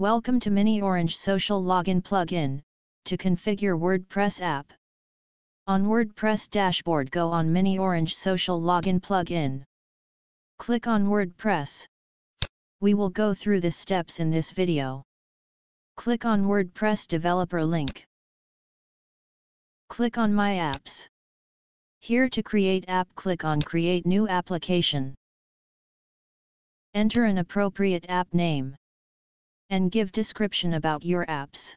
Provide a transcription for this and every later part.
Welcome to miniOrange Social Login Plugin. To configure WordPress app. On WordPress dashboard, go on miniOrange Social Login Plugin. Click on WordPress. We will go through the steps in this video. Click on WordPress developer link. Click on My Apps. Here to create app, click on Create New Application. Enter an appropriate app name. And give description about your apps.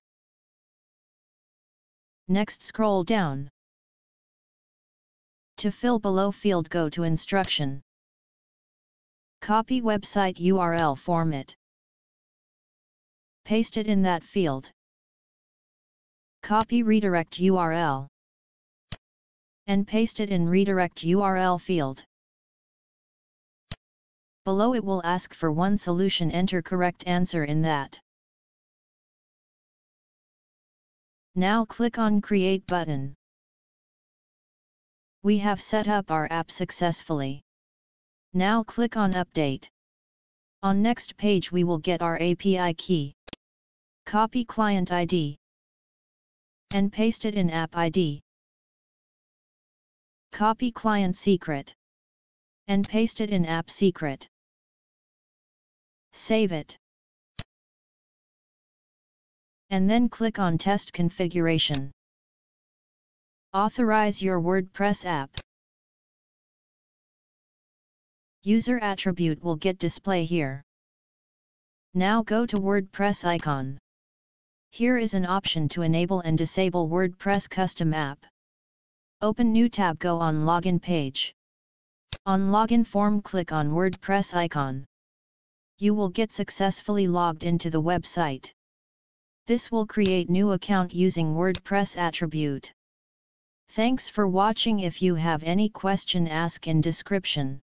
Next, scroll down. To fill below field, go to Instruction. Copy website URL format. Paste it in that field. Copy redirect URL. And paste it in redirect URL field. Below it will ask for one solution, enter correct answer in that. Now click on Create button. We have set up our app successfully. Now click on Update. On next page we will get our API key. Copy client ID. And paste it in app ID. Copy client secret. And paste it in app secret. Save it. And then click on Test Configuration. Authorize your WordPress app. User attribute will get display here. Now go to WordPress icon. Here is an option to enable and disable WordPress custom app. Open new tab, go on Login page. On Login form, click on WordPress icon. You will get successfully logged into the website. This will create new account using WordPress attribute. Thanks for watching. If you have any question, ask in description.